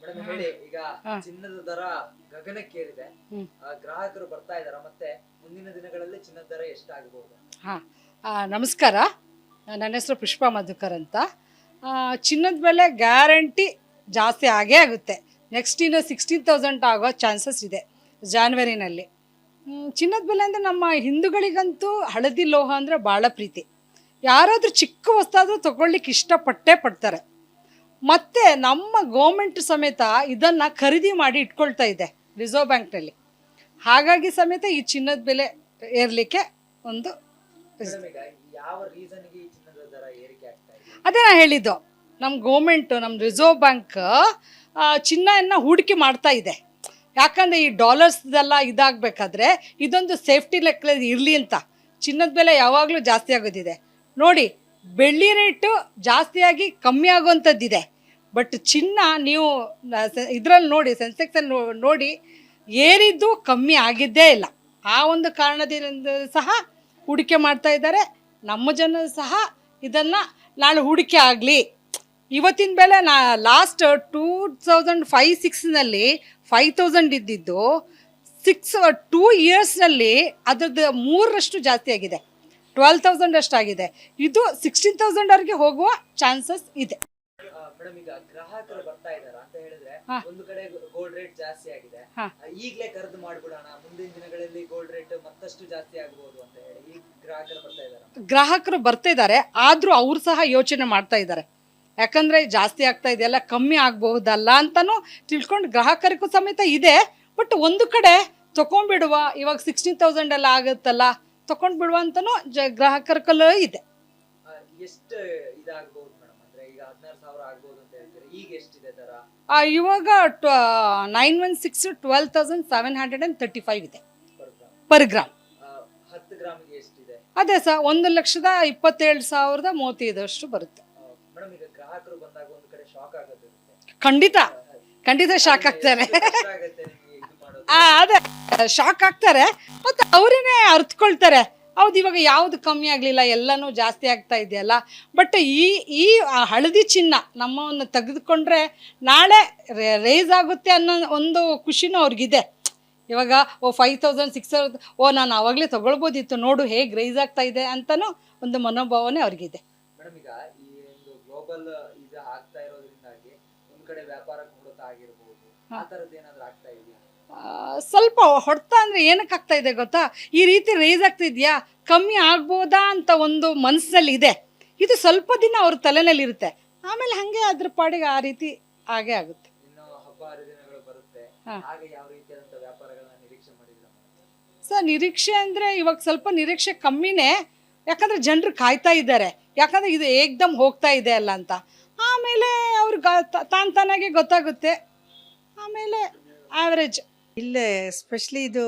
Madam ಹೇಳಿ, ಈಗ ಚಿನ್ನದ ದರ ಗಗನಕ್ಕೇರಿದೆ. ಗ್ರಾಹಕರು ಬರ್ತಾ ಇದಾರ, ಮತ್ತೆ ಮುಂದಿನ ದಿನಗಳಲ್ಲಿ ಚಿನ್ನದ ದರ ಎಷ್ಟಾಗಬಹುದು? ನಮಸ್ಕಾರ, ನನ್ನ ಹೆಸರು ಪುಷ್ಪಾ ಮಧುಕರ್ ಅಂತ. ಚಿನ್ನದ ಬೆಲೆ ಗ್ಯಾರಂಟಿ ಜಾಸ್ತಿ ಆಗೇ ಆಗುತ್ತೆ. ನೆಕ್ಸ್ಟ್ ಇನ್ನು 16,000 ಆಗೋ ಚಾನ್ಸಸ್ ಇದೆ ಜಾನ್ವರಿನಲ್ಲಿ. ಚಿನ್ನದ ಬೆಲೆ ಅಂದರೆ ನಮ್ಮ ಹಿಂದೂಗಳಿಗಂತೂ ಹಳದಿ ಲೋಹ ಅಂದರೆ ಭಾಳ ಪ್ರೀತಿ. ಯಾರಾದರೂ ಚಿಕ್ಕ ವಸ್ತಾದರೂ ತೊಗೊಳ್ಲಿಕ್ಕೆ ಇಷ್ಟಪಟ್ಟೇ ಪಡ್ತಾರೆ. ಮತ್ತು ನಮ್ಮ ಗೌರ್ಮೆಂಟ್ ಸಮೇತ ಇದನ್ನು ಖರೀದಿ ಮಾಡಿ ಇಟ್ಕೊಳ್ತಾ ಇದೆ ರಿಸರ್ವ್ ಬ್ಯಾಂಕ್ನಲ್ಲಿ. ಹಾಗಾಗಿ ಸಮೇತ ಈ ಚಿನ್ನದ ಬೆಲೆ ಏರಲಿಕ್ಕೆ ಒಂದು ಯಾವ ರೀಸನ್ಗೆ ಈ ಚಿನ್ನದ ದರ ಏರಿಕೆ ಆಗ್ತಾ ಇದೆ? ಅದೇ ನಾನು ಹೇಳಿದ್ದು, ನಮ್ಮ ಗೌರ್ಮೆಂಟು, ನಮ್ಮ ರಿಸರ್ವ್ ಬ್ಯಾಂಕ್ ಚಿನ್ನವನ್ನು ಹೂಡಿಕೆ ಮಾಡ್ತಾ ಇದೆ. ಯಾಕಂದರೆ ಈ ಡಾಲರ್ಸ್ದೆಲ್ಲ ಇದಾಗಬೇಕಾದ್ರೆ ಇದೊಂದು ಸೇಫ್ಟಿ ಲೆಕ್ಕ ಇರಲಿ ಅಂತ. ಚಿನ್ನದ ಬೆಲೆ ಯಾವಾಗಲೂ ಜಾಸ್ತಿ ಆಗೋದಿದೆ ನೋಡಿ. ಬೆಳ್ಳಿ ರೇಟು ಜಾಸ್ತಿಯಾಗಿ ಕಮ್ಮಿ ಆಗುವಂಥದ್ದಿದೆ. ಬಟ್ ಚಿನ್ನ ನೀವು ಇದರಲ್ಲಿ ನೋಡಿ, ಸೆನ್ಸೆಕ್ಸಲ್ಲಿ ನೋಡಿ, ಏರಿದ್ದು ಕಮ್ಮಿ ಆಗಿದ್ದೇ ಇಲ್ಲ. ಆ ಒಂದು ಕಾರಣದಿಂದ ಸಹ ಹೂಡಿಕೆ ಮಾಡ್ತಾ ಇದ್ದಾರೆ. ನಮ್ಮ ಜನ ಸಹ ಇದನ್ನು ನಾಳೆ ಹೂಡಿಕೆ ಆಗಲಿ. ಇವತ್ತಿನ ಬೆಲೆ ಲಾಸ್ಟ್ 2005-06ನಲ್ಲಿ 5,000 ಇದ್ದಿದ್ದು 2 ಇಯರ್ಸ್ನಲ್ಲಿ ಅದರದ್ದು 3ರಷ್ಟು ಜಾಸ್ತಿ ಆಗಿದೆ. 12,000 ಅಷ್ಟಾಗಿದೆ. ಇದು 16,000ವರೆಗೆ ಹೋಗುವ ಚಾನ್ಸಸ್ ಇದೆ. ಮೇಡಮ್, ಈಗ ಗ್ರಾಹಕರು ಬರ್ತಾ ಇದಾರ ಅಂತ ಹೇಳಿದ್ರೆ, ಒಂದು ಕಡೆ ಗೋಲ್ಡ್ ರೇಟ್ ಜಾಸ್ತಿ ಆಗಿದೆ, ಈಗಲೇ ಖರೀದಿ ಮಾಡ್ಬಿಡೋಣ, ಮುಂದಿನ ದಿನಗಳಲ್ಲಿ ಗೋಲ್ಡ್ ರೇಟ್ ಮತ್ತಷ್ಟು ಜಾಸ್ತಿ ಆಗಬಹುದು ಅಂತ ಹೇಳಿ ಈ ಗ್ರಾಹಕರು ಬರ್ತಾ ಇದ್ದಾರೆ. ಆದರೂ ಅವ್ರು ಸಹ ಯೋಚನೆ ಮಾಡ್ತಾ ಇದ್ದಾರೆ. ಯಾಕಂದರೆ ಜಾಸ್ತಿ ಆಗ್ತಾ ಇದೆಯಲ್ಲ, ಕಮ್ಮಿ ಆಗಬಹುದಲ್ಲ ಅಂತಲೂ ತಿಳ್ಕೊಂಡು ಗ್ರಾಹಕರಿಗೂ ಸಮೇತ ಇದೆ. ಬಟ್ ಒಂದು ಕಡೆ ತೊಗೊಂಡ್ಬಿಡುವ, ಇವಾಗ 16,000 ಎಲ್ಲ ಆಗುತ್ತಲ್ಲ, ತೊಗೊಂಡ್ಬಿಡುವ ಅಂತಲೂ ಗ್ರಾಹಕರಲ್ಲೂ ಇದೆ. ಎಷ್ಟು ಇದಾಗಬಹುದು ಮೇಡಮ್? ಅಂದ್ರೆ ಈಗ 16,000 ಆಗಬಹುದು ಅಂತ ಹೇಳ್ತೀರಾ, ಈಗ ಎಷ್ಟಿದೆ ದರ? ಇವಾಗ 916 12,735 ಇದೆ ಪರ್ ಗ್ರಾಮ್. 10 ಗ್ರಾಮ್ಗೆ ಎಷ್ಟಿದೆ? ಅದೇ ಸರ್, 1,27,035 ಬರುತ್ತೆ. ಮೇಡಮ್, ಈಗ ಗ್ರಾಹಕರು ಬಂದಾಗ ಒಂದು ಕಡೆ ಶಾಕ್ ಆಗುತ್ತೆ. ಖಂಡಿತ ಶಾಕ್ ಆಗ್ತಾರೆ. ಅದೇ ಶಾಕ್ ಆಗ್ತಾರೆ. ಮತ್ತು ಅವರೇನೆ ಅರ್ಥಕೊಳ್ತಾರೆ, ಹೌದು ಇವಾಗ ಯಾವುದು ಕಮ್ಮಿ ಆಗಲಿಲ್ಲ, ಎಲ್ಲನೂ ಜಾಸ್ತಿ ಆಗ್ತಾ ಇದೆಯಲ್ಲ. ಬಟ್ ಈ ಹಳದಿ ಚಿನ್ನ ನಮ್ಮನ್ನು ತೆಗೆದುಕೊಂಡ್ರೆ ನಾಳೆ ರೇಸ್ ಆಗುತ್ತೆ ಅನ್ನೋ ಒಂದು ಖುಷಿನೂ ಅವ್ರಿಗಿದೆ. ಇವಾಗ 5,000 6,000 ನಾನು ಆವಾಗಲೇ ತೊಗೊಳ್ಬೋದಿತ್ತು, ನೋಡು ಹೇಗೆ ರೈಸ್ ಆಗ್ತಾ ಇದೆ ಅಂತಲೂ ಒಂದು ಮನೋಭಾವನೆ ಅವ್ರಿಗಿದೆ. ಮೇಡಮ್, ಈಗ ಈ ಒಂದು ಗ್ಲೋಬಲ್ ಇದು ಆಗ್ತಾ ಇರೋದ್ರಿಂದಾಗಿ ಒಂದು ಕಡೆ ವ್ಯಾಪಾರ ಕೊರತ ಆಗಿರಬಹುದು, ಆ ಥರದ್ದು ಏನಾದರೂ ಆಗ್ತಾ ಇದೆಯಾ? ಸ್ವಲ್ಪ ಹೊಡ್ತಾ ಅಂದರೆ ಏನಕ್ಕೆ ಆಗ್ತಾ ಇದೆ ಗೊತ್ತಾ? ಈ ರೀತಿ ರೈಸ್ ಆಗ್ತಿದೆಯಾ, ಕಮ್ಮಿ ಆಗ್ಬೋದಾ ಅಂತ ಒಂದು ಮನಸ್ಸಲ್ಲಿ ಇದೆ. ಇದು ಸ್ವಲ್ಪ ದಿನ ಅವ್ರ ತಲೆನಲ್ಲಿ ಇರುತ್ತೆ, ಆಮೇಲೆ ಹಾಗೆ ಅದ್ರ ಪಾಡಿಗೆ ಆ ರೀತಿ ಹಾಗೆ ಆಗುತ್ತೆ. ಇನ್ನು ಹಬ್ಬ ಹರಿದಿನಗಳು ಬರುತ್ತೆ, ಹಾಗೆ ಯಾವ ರೀತಿಯಾದಂಥ ವ್ಯಾಪಾರಗಳನ್ನ ನಿರೀಕ್ಷೆ ಮಾಡಿಲ್ಲ ಸರ್? ನಿರೀಕ್ಷೆ ಅಂದರೆ ಇವಾಗ ಸ್ವಲ್ಪ ನಿರೀಕ್ಷೆ ಕಮ್ಮಿನೇ. ಯಾಕಂದರೆ ಜನರು ಕಾಯ್ತಾ ಇದ್ದಾರೆ, ಯಾಕಂದರೆ ಇದು ಏಕ್ದಮ್ ಹೋಗ್ತಾ ಇದೆ ಅಲ್ಲ ಅಂತ. ಆಮೇಲೆ ಅವ್ರಿಗೆ ತಾನಾಗೆ ಗೊತ್ತಾಗುತ್ತೆ, ಆಮೇಲೆ ಆವ್ರೇಜ್. ಇಲ್ಲೇ ಎಸ್ಪೆಷಲಿ ಇದು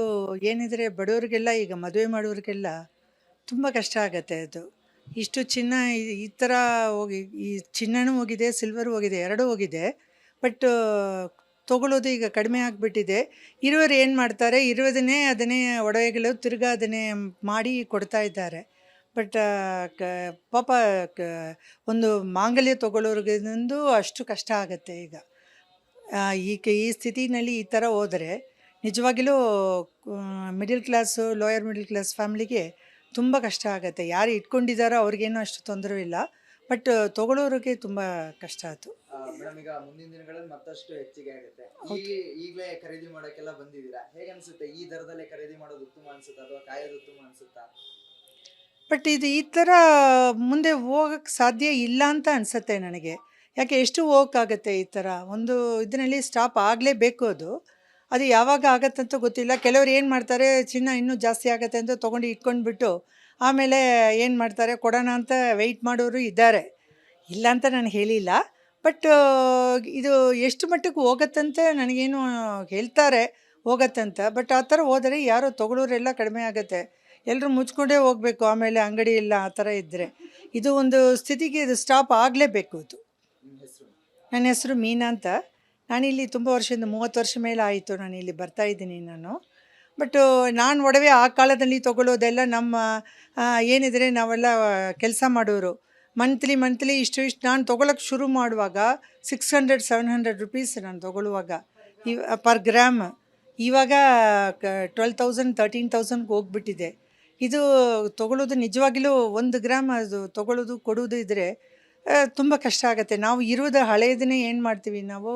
ಏನಿದ್ರೆ ಬಡವರಿಗೆಲ್ಲ, ಈಗ ಮದುವೆ ಮಾಡೋರಿಗೆಲ್ಲ ತುಂಬ ಕಷ್ಟ ಆಗತ್ತೆ. ಅದು ಇಷ್ಟು ಚಿನ್ನ ಈ ಥರ ಹೋಗಿ, ಈ ಚಿನ್ನನೂ ಹೋಗಿದೆ, ಸಿಲ್ವರು ಹೋಗಿದೆ, ಎರಡೂ ಹೋಗಿದೆ. ಬಟ್ ತೊಗೊಳ್ಳೋದು ಈಗ ಕಡಿಮೆ ಆಗಿಬಿಟ್ಟಿದೆ. ಇರೋರು ಏನು ಮಾಡ್ತಾರೆ, ಇರೋದನ್ನೇ ಅದನ್ನೇ ಒಡವೆಗಳು ತಿರ್ಗಾ ಅದನ್ನೇ ಮಾಡಿ ಕೊಡ್ತಾ ಇದ್ದಾರೆ. ಬಟ್ ಪಾಪ ಒಂದು ಮಾಂಗಲ್ಯ ತೊಗೊಳ್ಳೋರಿಗೊಂದು ಅಷ್ಟು ಕಷ್ಟ ಆಗುತ್ತೆ. ಈಗ ಈ ಸ್ಥಿತಿನಲ್ಲಿ ಈ ಥರ ಹೋದರೆ ನಿಜವಾಗಿಲೂ middle class, lower middle class ಫ್ಯಾಮ್ಲಿಗೆ ತುಂಬ ಕಷ್ಟ ಆಗುತ್ತೆ. ಯಾರು ಇಟ್ಕೊಂಡಿದ್ದಾರೋ ಅವ್ರಿಗೇನು ಅಷ್ಟು ತೊಂದರೆ ಇಲ್ಲ, ಬಟ್ ತೊಗೊಳ್ಳೋರಿಗೆ ತುಂಬ ಕಷ್ಟ ಆಯಿತು. ಮೇಡಮ್, ಈಗ ಮುಂದಿನ ದಿನಗಳಲ್ಲಿ ಮತ್ತಷ್ಟು ಹೆಚ್ಚಿಗೆ ಆಗುತ್ತೆ. ಈಗಲೇ ಖರೀದಿ ಮಾಡೋಕ್ಕೆಲ್ಲ ಬಂದಿದ್ದೀರಾ, ಹೇಗೆ ಅನಿಸುತ್ತೆ? ಈ ದರದಲ್ಲೇ ಖರೀದಿ ಮಾಡೋದು ಉತ್ತಮ ಅನಿಸುತ್ತಾ ಅಥವಾ ಕಾಯೋದು ಉತ್ತಮ ಅನಿಸುತ್ತಾ? ಬಟ್ ಇದು ಈ ಥರ ಮುಂದೆ ಹೋಗೋಕ್ಕೆ ಸಾಧ್ಯ ಇಲ್ಲ ಅಂತ ಅನಿಸುತ್ತೆ ನನಗೆ. ಯಾಕೆ ಎಷ್ಟು ಹೋಗೋಕ್ಕಾಗತ್ತೆ ಈ ಥರ ಒಂದು ಇದರಲ್ಲಿ ಸ್ಟಾಪ್ ಆಗಲೇಬೇಕು. ಅದು ಯಾವಾಗ ಆಗತ್ತಂತ ಗೊತ್ತಿಲ್ಲ. ಕೆಲವರು ಏನು ಮಾಡ್ತಾರೆ, ಚಿನ್ನ ಇನ್ನೂ ಜಾಸ್ತಿ ಆಗುತ್ತೆ ಅಂತ ತೊಗೊಂಡು ಇಟ್ಕೊಂಡ್ಬಿಟ್ಟು ಆಮೇಲೆ ಏನು ಮಾಡ್ತಾರೆ, ಕೊಡೋಣ ಅಂತ ವೆಯ್ಟ್ ಮಾಡೋರು ಇದ್ದಾರೆ, ಇಲ್ಲ ಅಂತ ನಾನು ಹೇಳಿಲ್ಲ. ಬಟ್ ಇದು ಎಷ್ಟು ಮಟ್ಟಕ್ಕೆ ಹೋಗತ್ತಂತ ನನಗೇನು ಹೇಳ್ತಾರೆ ಹೋಗತ್ತಂತ. ಬಟ್ ಆ ಥರ ಹೋದರೆ ಯಾರೋ ತೊಗೊಳೋರೆಲ್ಲ ಕಡಿಮೆ ಆಗುತ್ತೆ, ಎಲ್ಲರೂ ಮುಚ್ಕೊಂಡೇ ಹೋಗಬೇಕು, ಆಮೇಲೆ ಅಂಗಡಿ ಇಲ್ಲ, ಆ ಥರ ಇದ್ದರೆ ಇದು ಒಂದು ಸ್ಥಿತಿಗೆ ಇದು ಸ್ಟಾಪ್ ಆಗಲೇಬೇಕು. ನನ್ನ ಹೆಸರು ಮೀನಾ ಅಂತ. ನಾನಿಲ್ಲಿ ತುಂಬ ವರ್ಷದಿಂದ 30 ವರ್ಷ ಮೇಲೆ ಆಯಿತು ನಾನಿಲ್ಲಿ ಬರ್ತಾಯಿದ್ದೀನಿ ನಾನು. ಬಟ್ ನಾನು ಒಡವೆ ಆ ಕಾಲದಲ್ಲಿ ತೊಗೊಳ್ಳೋದೆಲ್ಲ ನಮ್ಮ ಏನಿದ್ರೆ ನಾವೆಲ್ಲ ಕೆಲಸ ಮಾಡೋರು, ಮಂತ್ಲಿ ಇಷ್ಟು ನಾನು ತೊಗೊಳಕ್ಕೆ ಶುರು ಮಾಡುವಾಗ 600-700 ರುಪೀಸ್ ನಾನು ತೊಗೊಳ್ಳುವಾಗ ಪರ್ ಗ್ರಾಮ್. ಇವಾಗ 12,000 13,000 ಹೋಗ್ಬಿಟ್ಟಿದೆ. ಇದು ತೊಗೊಳ್ಳೋದು ನಿಜವಾಗಿಲೂ 1 ಗ್ರಾಮ್ ಅದು ತೊಗೊಳ್ಳೋದು ಕೊಡೋದು ಇದ್ದರೆ ತುಂಬ ಕಷ್ಟ ಆಗುತ್ತೆ. ನಾವು ಇರೋದು ಹಳೆಯದನ್ನೇ ಏನು ಮಾಡ್ತೀವಿ, ನಾವು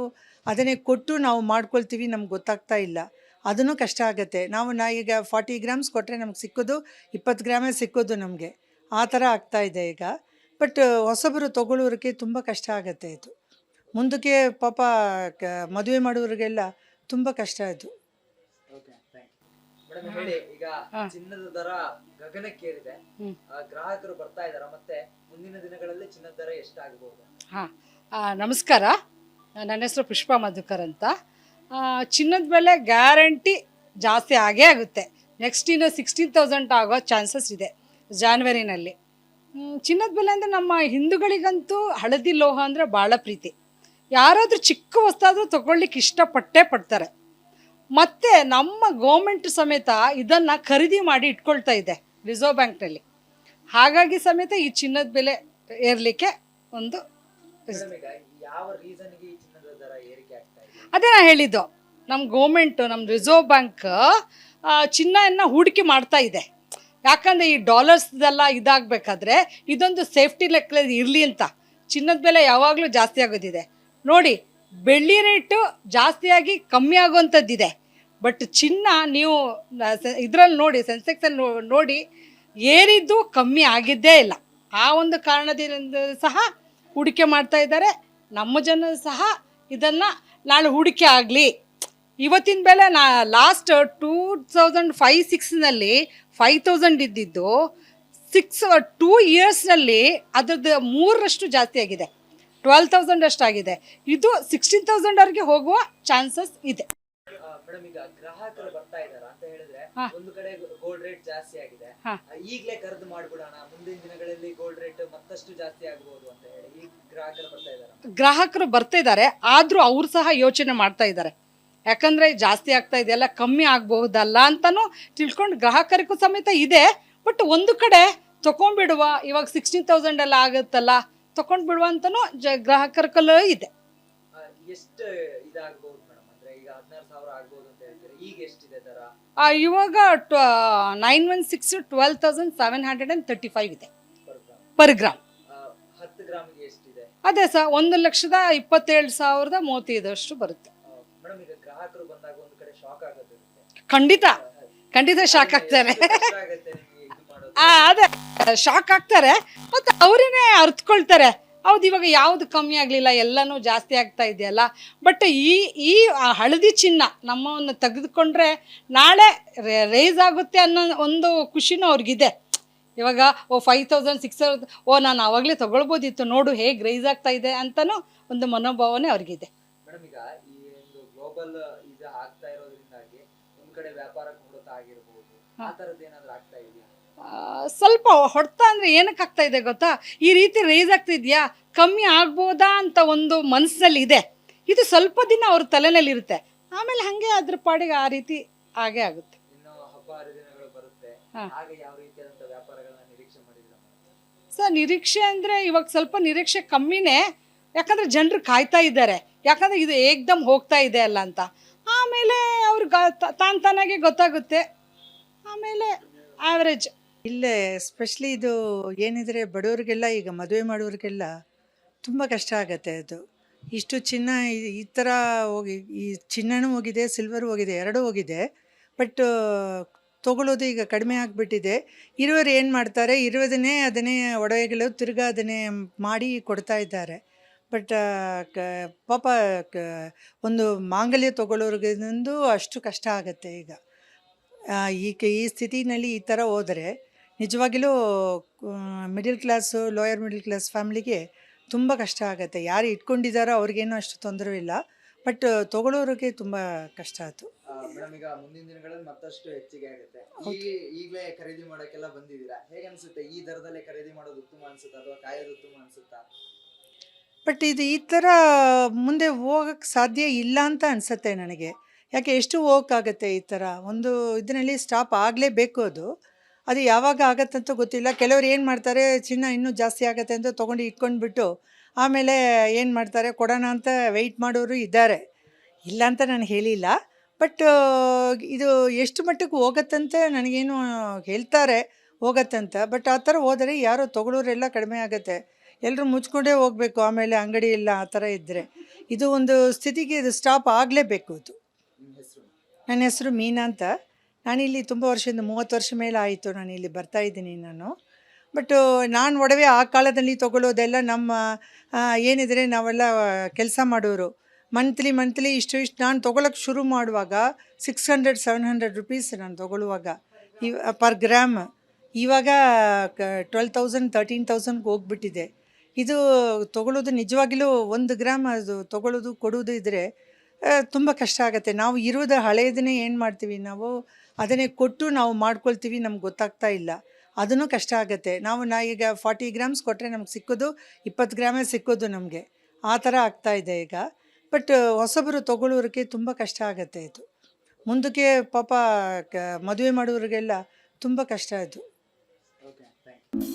ಅದನ್ನೇ ಕೊಟ್ಟು ನಾವು ಮಾಡ್ಕೊಳ್ತೀವಿ, ನಮ್ಗೆ ಗೊತ್ತಾಗ್ತಾ ಇಲ್ಲ. ಅದನ್ನು ಕಷ್ಟ ಆಗುತ್ತೆ. ಈಗ 40 ಗ್ರಾಮ್ಸ್ ಕೊಟ್ಟರೆ ನಮ್ಗೆ ಸಿಕ್ಕೋದು 20 ಗ್ರಾಮೇ ಸಿಕ್ಕೋದು ನಮಗೆ. ಆ ಥರ ಆಗ್ತಾಯಿದೆ ಈಗ. ಬಟ್ ಹೊಸಬರು ತೊಗೊಳ್ಳೋರಿಗೆ ತುಂಬ ಕಷ್ಟ ಆಗುತ್ತೆ ಇದು. ಮುಂದಕ್ಕೆ ಪಾಪ ಮದುವೆ ಮಾಡೋರಿಗೆಲ್ಲ ತುಂಬ ಕಷ್ಟ ಇದು. ಮೇಡಮ್ ಹೇಳಿ, ಈಗ ಚಿನ್ನದ ದರ ಗಗನಕ್ಕೇರಿದೆ, ಗ್ರಾಹಕರು ಬರ್ತಾ ಇದಾರ, ಮತ್ತೆ ಮುಂದಿನ ದಿನಗಳಲ್ಲಿ ಚಿನ್ನದ ದರ ಎಷ್ಟಾಗಬಹುದು? ನಮಸ್ಕಾರ, ನನ್ನ ಹೆಸರು ಪುಷ್ಪಾ ಮಧುಕರ್ ಅಂತ. ಚಿನ್ನದ ಬೆಲೆ ಗ್ಯಾರಂಟಿ ಜಾಸ್ತಿ ಆಗೇ ಆಗುತ್ತೆ. ನೆಕ್ಸ್ಟ್ ಇನ್ನು 16,000 ಆಗೋ ಚಾನ್ಸಸ್ ಇದೆ ಜಾನ್ವರಿನಲ್ಲಿ. ಚಿನ್ನದ ಬೆಲೆ ಅಂದರೆ ನಮ್ಮ ಹಿಂದೂಗಳಿಗಂತೂ ಹಳದಿ ಲೋಹ ಅಂದರೆ ಭಾಳ ಪ್ರೀತಿ. ಯಾರಾದರೂ ಚಿಕ್ಕ ವಸ್ತಾದರೂ ತೊಗೊಳ್ಲಿಕ್ಕೆ ಇಷ್ಟಪಟ್ಟೇ ಪಡ್ತಾರೆ. ಮತ್ತು ನಮ್ಮ ಗೌರ್ಮೆಂಟ್ ಸಮೇತ ಇದನ್ನು ಖರೀದಿ ಮಾಡಿ ಇಟ್ಕೊಳ್ತಾ ಇದೆ ರಿಸರ್ವ್ ಬ್ಯಾಂಕ್ನಲ್ಲಿ. ಹಾಗಾಗಿ ಸಮೇತ ಈ ಚಿನ್ನದ ಬೆಲೆ ಏರಲಿಕ್ಕೆ ಒಂದು ಅದೇ ನಾನು ಹೇಳಿದ್ದು, ನಮ್ಮ ಗೌರ್ಮೆಂಟು, ನಮ್ಮ ರಿಸರ್ವ್ ಬ್ಯಾಂಕ್ ಚಿನ್ನವನ್ನು ಹೂಡಿಕೆ ಮಾಡ್ತಾ ಇದೆ. ಯಾಕಂದರೆ ಈ ಡಾಲರ್ಸ್ದೆಲ್ಲ ಇದಾಗಬೇಕಾದ್ರೆ ಇದೊಂದು ಸೇಫ್ಟಿ ಲೆಕ್ಕದಲ್ಲಿ ಇರಲಿ ಅಂತ ಚಿನ್ನದ ಬೆಲೆ ಯಾವಾಗಲೂ ಜಾಸ್ತಿ ಆಗೋದಿದೆ. ನೋಡಿ, ಬೆಳ್ಳಿ ರೇಟು ಜಾಸ್ತಿಯಾಗಿ ಕಮ್ಮಿ ಆಗುವಂಥದ್ದಿದೆ. ಬಟ್ ಚಿನ್ನ ನೀವು ಇದರಲ್ಲಿ ನೋಡಿ, ಸೆನ್ಸೆಕ್ಸಲ್ಲಿ ನೋಡಿ, ಏರಿದ್ದು ಕಮ್ಮಿ ಆಗಿದ್ದೇ ಇಲ್ಲ. ಆ ಒಂದು ಕಾರಣದಿಂದ ಸಹ ಹೂಡಿಕೆ ಮಾಡ್ತಾ ಇದ್ದಾರೆ. ನಮ್ಮ ಜನ ಸಹ ಇದನ್ನು ನಾಳೆ ಹೂಡಿಕೆ ಆಗಲಿ. ಇವತ್ತಿನ ಬೆಲೆ ಲಾಸ್ಟ್ 2005-06ನಲ್ಲಿ 5,000 ಇದ್ದಿದ್ದು 2 ಇಯರ್ಸ್ನಲ್ಲಿ ಅದ್ರದ್ದು 3ರಷ್ಟು ಜಾಸ್ತಿ ಆಗಿದೆ, 12,000 ಅಷ್ಟಾಗಿದೆ. ಇದು 16,000ವರೆಗೆ ಹೋಗುವ ಚಾನ್ಸಸ್ ಇದೆ. ಮೇಡಮ್, ಈಗ ಗ್ರಾಹಕರು ಬರ್ತಾ ಇದಾರ ಅಂತ ಹೇಳಿದ್ರೆ, ಒಂದು ಕಡೆ ಗೋಲ್ಡ್ ರೇಟ್ ಜಾಸ್ತಿ ಆಗಿದೆ, ಈಗಲೇ ಖರೀದಿ ಮಾಡ್ಬಿಡೋಣ, ಮುಂದಿನ ದಿನಗಳಲ್ಲಿ ಗೋಲ್ಡ್ ರೇಟ್ ಮತ್ತಷ್ಟು ಜಾಸ್ತಿ ಆಗಬಹುದು ಅಂತ ಹೇಳಿ ಈಗ ಗ್ರಾಹಕರು ಬರ್ತಾ ಇದ್ದಾರೆ. ಆದ್ರೂ ಅವ್ರು ಸಹ ಯೋಚನೆ ಮಾಡ್ತಾ ಇದ್ದಾರೆ, ಯಾಕಂದ್ರೆ ಜಾಸ್ತಿ ಆಗ್ತಾ ಇದೆಯಲ್ಲ, ಕಮ್ಮಿ ಆಗಬಹುದಲ್ಲ ಅಂತಾನು ತಿಳ್ಕೊಂಡು ಗ್ರಾಹಕರಿಗೂ ಸಮೇತ ಇದೆ. ಬಟ್ ಒಂದು ಕಡೆ ತಗೊಂಡ್ಬಿಡುವ, ಇವಾಗ 16,000 ಎಲ್ಲ ಆಗುತ್ತಲ್ಲ, ತಗೊಂಡ್ಬಿಡುವ ಅಂತಾನು ಗ್ರಾಹಕರಲ್ಲೂ ಇದೆ. ಎಷ್ಟು ಇದಾಗಬಹುದು ಮೇಡಮ್? ಅಂದ್ರೆ ಈಗ 16,000 ಆಗಬಹುದು ಅಂತ ಹೇಳ್ತೀರಾ, ಈಗ ಎಷ್ಟಿದೆ ದರ? ಇವಾಗ 916 12,735 ಇದೆ ಪರ್ ಗ್ರಾಮ್. 10 ಗ್ರಾಮ್ಗೆ ಎಷ್ಟಿದೆ? ಅದೇ ಸರ್, 1,27,035 ಬರುತ್ತೆ. ಮೇಡಮ್, ಈಗ ಗ್ರಾಹಕರು ಬಂದಾಗ ಒಂದು ಕಡೆ ಶಾಕ್ ಆಗೋದು ಇರುತ್ತೆ. ಖಂಡಿತ ಶಾಕ್ ಆಗ್ತಾರೆ. ಅದೇ ಶಾಕ್ ಆಗ್ತಾರೆ, ಮತ್ತು ಅವರೇನೆ ಅರ್ಥಕೊಳ್ತಾರೆ, ಹೌದು ಇವಾಗ ಯಾವುದು ಕಮ್ಮಿ ಆಗಲಿಲ್ಲ, ಎಲ್ಲನೂ ಜಾಸ್ತಿ ಆಗ್ತಾ ಇದೆಯಲ್ಲ. ಬಟ್ ಈ ಹಳದಿ ಚಿನ್ನ ನಮ್ಮನ್ನು ತೆಗೆದುಕೊಂಡ್ರೆ ನಾಳೆ ರೇಸ್ ಆಗುತ್ತೆ ಅನ್ನೋ ಒಂದು ಖುಷಿನೂ ಅವ್ರಿಗಿದೆ. ಇವಾಗ 5,000 6,000 ನಾನು ಆವಾಗಲೇ ತೊಗೊಳ್ಬೋದಿತ್ತು, ನೋಡು ಹೇಗೆ ರೈಸ್ ಆಗ್ತಾ ಇದೆ ಅಂತಲೂ ಒಂದು ಮನೋಭಾವನೆ ಅವ್ರಿಗಿದೆ. ಮೇಡಮ್, ಈಗ ಈ ಒಂದು ಗ್ಲೋಬಲ್ ಇದು ಆಗ್ತಾ ಇರೋದ್ರಿಂದಾಗಿ ಒಂದು ಕಡೆ ವ್ಯಾಪಾರ ಕೊರತೆ ಆಗಿರಬಹುದು, ಆ ಥರದ್ದು ಏನಾದರೂ ಆಗ್ತಾ ಇದೆಯಾ? ಸ್ವಲ್ಪ ಹೊಡ್ತಾ ಅಂದರೆ ಏನಕ್ಕೆ ಆಗ್ತಾ ಇದೆ ಗೊತ್ತಾ, ಈ ರೀತಿ ರೈಸ್ ಆಗ್ತಿದ್ಯಾ, ಕಮ್ಮಿ ಆಗ್ಬೋದಾ ಅಂತ ಒಂದು ಮನಸ್ಸಲ್ಲಿ ಇದೆ. ಇದು ಸ್ವಲ್ಪ ದಿನ ಅವ್ರ ತಲೆನಲ್ಲಿ ಇರುತ್ತೆ, ಆಮೇಲೆ ಹಾಗೆ ಅದ್ರ ಪಾಡಿಗೆ ಆ ರೀತಿ ಹಾಗೆ ಆಗುತ್ತೆ. ಇನ್ನು ಹಬ್ಬ ಹರಿದಿನಗಳು ಬರುತ್ತೆ, ಆಗ ಯಾವ ರೀತಿಯಾದಂಥ ವ್ಯಾಪಾರಗಳನ್ನ ನಿರೀಕ್ಷೆ ಮಾಡಿದ್ದೀರಾ ಸರ್? ನಿರೀಕ್ಷೆ ಅಂದರೆ ಇವಾಗ ಸ್ವಲ್ಪ ನಿರೀಕ್ಷೆ ಕಮ್ಮಿನೇ, ಯಾಕಂದರೆ ಜನರು ಕಾಯ್ತಾ ಇದ್ದಾರೆ, ಯಾಕಂದರೆ ಇದು ಏಕ್ದಮ್ ಹೋಗ್ತಾ ಇದೆ ಅಲ್ಲ ಅಂತ. ಆಮೇಲೆ ಅವ್ರಿಗೆ ತಾನಾಗೆ ಗೊತ್ತಾಗುತ್ತೆ, ಆಮೇಲೆ ಆವ್ರೇಜ್. ಇಲ್ಲೇ ಎಸ್ಪೆಷಲಿ ಇದು ಏನಿದ್ರೆ ಬಡವರಿಗೆಲ್ಲ, ಈಗ ಮದುವೆ ಮಾಡೋರಿಗೆಲ್ಲ ತುಂಬ ಕಷ್ಟ ಆಗುತ್ತೆ. ಅದು ಇಷ್ಟು ಚಿನ್ನ ಈ ಥರ ಹೋಗಿ, ಈ ಚಿನ್ನನೂ ಹೋಗಿದೆ, ಸಿಲ್ವರು ಹೋಗಿದೆ, ಎರಡೂ ಹೋಗಿದೆ. ಬಟ್ ತೊಗೊಳ್ಳೋದು ಈಗ ಕಡಿಮೆ ಆಗಿಬಿಟ್ಟಿದೆ. ಇರೋರು ಏನು ಮಾಡ್ತಾರೆ, ಅದನ್ನೇ ಒಡವೆಗಳು ತಿರ್ಗಾ ಅದನ್ನೇ ಮಾಡಿ ಕೊಡ್ತಾ ಇದ್ದಾರೆ. ಬಟ್ ಪಾಪ ಒಂದು ಮಾಂಗಲ್ಯ ತೊಗೊಳ್ಳೋರಿಗಿಂದು ಅಷ್ಟು ಕಷ್ಟ ಆಗುತ್ತೆ ಈಗ. ಈ ಸ್ಥಿತಿನಲ್ಲಿ ಈ ಥರ ಹೋದರೆ ನಿಜವಾಗಿಲೂ middle class, lower middle class ಫ್ಯಾಮ್ಲಿಗೆ ತುಂಬ ಕಷ್ಟ ಆಗುತ್ತೆ. ಯಾರು ಇಟ್ಕೊಂಡಿದ್ದಾರೋ ಅವ್ರಿಗೇನು ಅಷ್ಟು ತೊಂದರೆ ಇಲ್ಲ, ಬಟ್ ತೊಗೊಳ್ಳೋರಿಗೆ ತುಂಬ ಕಷ್ಟ ಆಯಿತು. ಮೇಡಮ್, ಈಗ ಮುಂದಿನ ದಿನಗಳಲ್ಲಿ ಮತ್ತಷ್ಟು ಹೆಚ್ಚಿಗೆ ಆಗುತ್ತೆ. ಈಗಲೇ ಖರೀದಿ ಮಾಡೋಕ್ಕೆಲ್ಲ ಬಂದಿದ್ದೀರಾ, ಹೇಗೆ ಅನಿಸುತ್ತೆ? ಈ ದರದಲ್ಲೇ ಖರೀದಿ ಮಾಡೋದು ಉತ್ತಮ ಅನಿಸುತ್ತಾ ಅಥವಾ ಕಾಯೋದು ಉತ್ತಮ ಅನಿಸುತ್ತಾ? ಬಟ್ ಇದು ಈ ಥರ ಮುಂದೆ ಹೋಗೋಕ್ಕೆ ಸಾಧ್ಯ ಇಲ್ಲ ಅಂತ ಅನಿಸುತ್ತೆ ನನಗೆ. ಯಾಕೆ ಎಷ್ಟು ಹೋಗೋಕ್ಕಾಗತ್ತೆ ಈ ಥರ ಒಂದು ಇದರಲ್ಲಿ ಸ್ಟಾಪ್ ಆಗಲೇಬೇಕು. ಅದು ಯಾವಾಗ ಆಗತ್ತಂತ ಗೊತ್ತಿಲ್ಲ. ಕೆಲವ್ರು ಏನು ಮಾಡ್ತಾರೆ, ಚಿನ್ನ ಇನ್ನೂ ಜಾಸ್ತಿ ಆಗತ್ತೆ ಅಂತ ತೊಗೊಂಡು ಇಟ್ಕೊಂಡ್ಬಿಟ್ಟು ಆಮೇಲೆ ಏನು ಮಾಡ್ತಾರೆ, ಕೊಡೋಣ ಅಂತ ವೆಯ್ಟ್ ಮಾಡೋರು ಇದ್ದಾರೆ, ಇಲ್ಲ ಅಂತ ನಾನು ಹೇಳಿಲ್ಲ. ಬಟ್ ಇದು ಎಷ್ಟು ಮಟ್ಟಕ್ಕೆ ಹೋಗತ್ತಂತ ನನಗೇನು ಹೇಳ್ತಾರೆ ಹೋಗತ್ತಂತ. ಬಟ್ ಆ ಥರ ಹೋದರೆ ಯಾರೋ ತೊಗೊಳೋರೆಲ್ಲ ಕಡಿಮೆ ಆಗುತ್ತೆ, ಎಲ್ಲರೂ ಮುಚ್ಕೊಂಡೇ ಹೋಗಬೇಕು ಆಮೇಲೆ ಅಂಗಡಿ ಇಲ್ಲ, ಆ ಥರ ಇದ್ದರೆ ಇದು ಒಂದು ಸ್ಥಿತಿಗೆ ಇದು ಸ್ಟಾಪ್ ಆಗಲೇಬೇಕು. ಇದು ನಿಮ್ಮ ಹೆಸರು? ನನ್ನ ಹೆಸರು ಮೀನಾ ಅಂತ. ನಾನಿಲ್ಲಿ ತುಂಬ ವರ್ಷದಿಂದ 30 ವರ್ಷ ಮೇಲೆ ಆಯಿತು ನಾನು ಇಲ್ಲಿ ಬರ್ತಾಯಿದ್ದೀನಿ ನಾನು. ಬಟ್ ನಾನು ಒಡವೆ ಆ ಕಾಲದಲ್ಲಿ ತೊಗೊಳ್ಳೋದೆಲ್ಲ ನಮ್ಮ ಏನಿದ್ರೆ ನಾವೆಲ್ಲ ಕೆಲಸ ಮಾಡೋರು ಮಂತ್ಲಿ ಇಷ್ಟು ನಾನು ತೊಗೊಳಕ್ಕೆ ಶುರು ಮಾಡುವಾಗ 600-700 ರುಪೀಸ್ ನಾನು ತೊಗೊಳ್ಳುವಾಗ ಪರ್ ಗ್ರಾಮ್. ಇವಾಗ 12,000 13,000ಗೆ ಹೋಗ್ಬಿಟ್ಟಿದೆ. ಇದು ತೊಗೊಳ್ಳೋದು ನಿಜವಾಗಿಲೂ 1 ಗ್ರಾಮ್ ಅದು ತೊಗೊಳ್ಳೋದು ಕೊಡೋದು ಇದ್ದರೆ ತುಂಬ ಕಷ್ಟ ಆಗುತ್ತೆ. ನಾವು ಇರೋದು ಹಳೆಯದನ್ನೇ ಏನು ಮಾಡ್ತೀವಿ, ನಾವು ಅದನ್ನೇ ಕೊಟ್ಟು ನಾವು ಮಾಡ್ಕೊಳ್ತೀವಿ, ನಮ್ಗೆ ಗೊತ್ತಾಗ್ತಾ ಇಲ್ಲ, ಅದನ್ನು ಕಷ್ಟ ಆಗುತ್ತೆ. ಈಗ 40 ಗ್ರಾಮ್ಸ್ ಕೊಟ್ಟರೆ ನಮ್ಗೆ ಸಿಕ್ಕೋದು 20 ಗ್ರಾಮೇ ಸಿಕ್ಕೋದು ನಮಗೆ, ಆ ಥರ ಆಗ್ತಾಯಿದೆ ಈಗ. ಬಟ್ ಹೊಸಬರು ತೊಗೊಳ್ಳೋರಿಗೆ ತುಂಬ ಕಷ್ಟ ಆಗುತ್ತೆ ಇದು. ಮುಂದಕ್ಕೆ ಪಾಪ ಮದುವೆ ಮಾಡೋರಿಗೆಲ್ಲ ತುಂಬ ಕಷ್ಟ ಇದು. Okay, thank you.